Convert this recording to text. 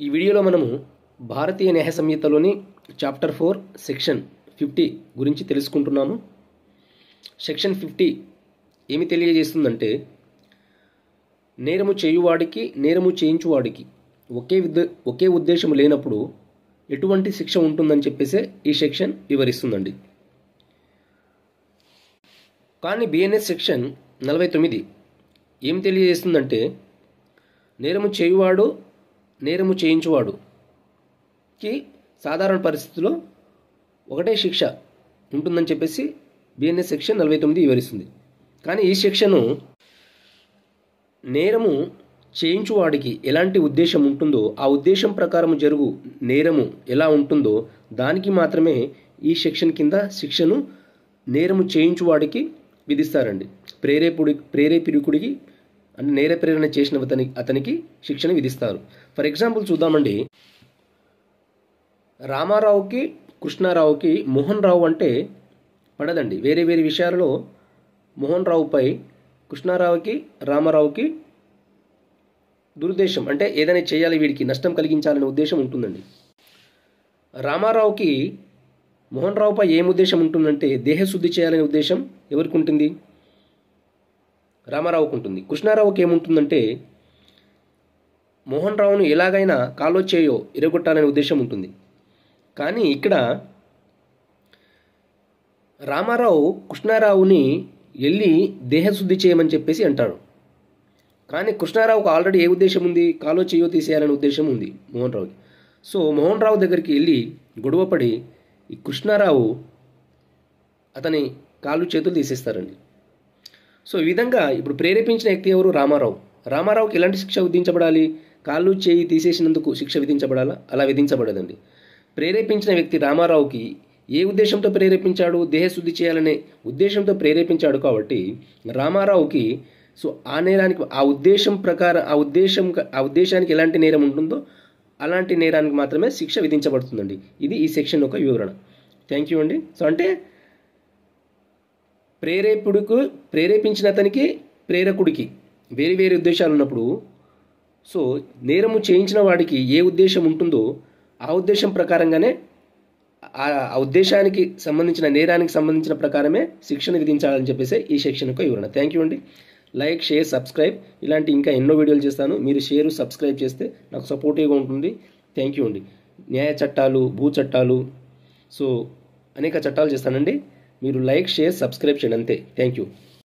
ఈ వీడియోలో మనము భారతీయ న్యాయ సంహితలోని చాప్టర్ 4 సెక్షన్ 50 గురించి తెలుసుకుంటున్నాము. సెక్షన్ 50 ఏమి తెలియజేస్తుందంటే నేరము చేయువాడికి నేరము చేయించువాడికి ఒకే ఉద్దేశం లేనప్పుడు ఎటువంటి శిక్ష ఉంటుందని చెప్పేసి ఈ సెక్షన్ వివరిస్తుందండి. కానీ బిఎన్ఎస్ సెక్షన్ 49 ఏం తెలియజేస్తుందంటే నేరము చేయువాడు నేరము చేయించువాడుకి సాధారణ పరిస్థితుల్లో ఒకటే శిక్ష ఉంటుందని చెప్పేసి బిఎన్ఎస్ సెక్షన్ 49 వివరిస్తుంది. కానీ ఈ సెక్షను నేరము చేయించువాడికి ఎలాంటి ఉద్దేశం ఉంటుందో ఆ ఉద్దేశం ప్రకారం జరుగు నేరము ఎలా ఉంటుందో దానికి మాత్రమే ఈ సెక్షన్ కింద శిక్షను నేరము చేయించువాడికి విధిస్తారండి. ప్రేరేపికుడికి అంటే నేర ప్రేరణ చేసిన అతనికి శిక్షను విధిస్తారు. ఫర్ ఎగ్జాంపుల్ చూద్దామండి. రామారావుకి కృష్ణారావుకి మోహన్ రావు అంటే పడదండి. వేరే వేరే విషయాలలో మోహన్ రావుపై కృష్ణారావుకి రామారావుకి దురుద్దేశం అంటే ఏదైనా చేయాలి, వీడికి నష్టం కలిగించాలనే ఉద్దేశం ఉంటుందండి. రామారావుకి మోహన్ రావుపై ఏం ఉద్దేశం ఉంటుందంటే దేహశుద్ధి చేయాలనే ఉద్దేశం ఎవరికి ఉంటుంది? రామారావుకు ఉంటుంది. కృష్ణారావుకి ఏముంటుందంటే మోహన్ రావును ఎలాగైనా కాలో చేయో ఇరగొట్టాలనే ఉద్దేశం ఉంటుంది. కానీ ఇక్కడ రామారావు కృష్ణారావుని వెళ్ళి దేహశుద్ధి చేయమని చెప్పేసి అంటాడు. కానీ కృష్ణారావుకు ఆల్రెడీ ఏ ఉద్దేశం ఉంది? కాలో చేయో తీసేయాలనే ఉద్దేశం ఉంది మోహన్ రావుకి. సో మోహన్ రావు దగ్గరికి వెళ్ళి గొడవపడి ఈ కృష్ణారావు అతని కాళ్ళు చేతులు తీసేస్తారండి. సో ఈ విధంగా ఇప్పుడు ప్రేరేపించిన వ్యక్తి ఎవరు? రామారావు. రామారావుకి ఎలాంటి శిక్ష విధించబడాలి? కాళ్ళు చేయి తీసేసినందుకు శిక్ష విధించబడాలా? అలా విధించబడదండి. ప్రేరేపించిన వ్యక్తి రామారావుకి ఏ ఉద్దేశంతో ప్రేరేపించాడు? దేహశుద్ధి చేయాలనే ఉద్దేశంతో ప్రేరేపించాడు. కాబట్టి రామారావుకి సో ఆ నేరానికి ఆ ఉద్దేశం ప్రకారం ఆ ఉద్దేశానికి ఎలాంటి నేరం ఉంటుందో అలాంటి నేరానికి మాత్రమే శిక్ష విధించబడుతుందండి. ఇది ఈ సెక్షన్ యొక్క వివరణ. థ్యాంక్ యూ అండి. సో అంటే ప్రేరేపించిన అతనికి ప్రేరకుడికి వేరే వేరే ఉద్దేశాలు ఉన్నప్పుడు సో నేరము చేయించిన వాడికి ఏ ఉద్దేశం ఉంటుందో ఆ ఉద్దేశం ప్రకారంగానే ఆ ఉద్దేశానికి సంబంధించిన నేరానికి సంబంధించిన ప్రకారమే శిక్షను విధించాలని చెప్పేసి ఈ సెక్షన్ యొక్క వివరణ. థ్యాంక్ యూ అండి. లైక్, షేర్, సబ్స్క్రైబ్ ఇలాంటి ఇంకా ఎన్నో వీడియోలు చేస్తాను. మీరు షేర్, సబ్స్క్రైబ్ చేస్తే నాకు సపోర్టివ్గా ఉంటుంది. థ్యాంక్ యూ అండి. న్యాయ చట్టాలు, భూ చట్టాలు, సో అనేక చట్టాలు చేస్తానండి. మీరు లైక్, షేర్, సబ్స్క్రైబ్ చేయండి అంతే. Thank you.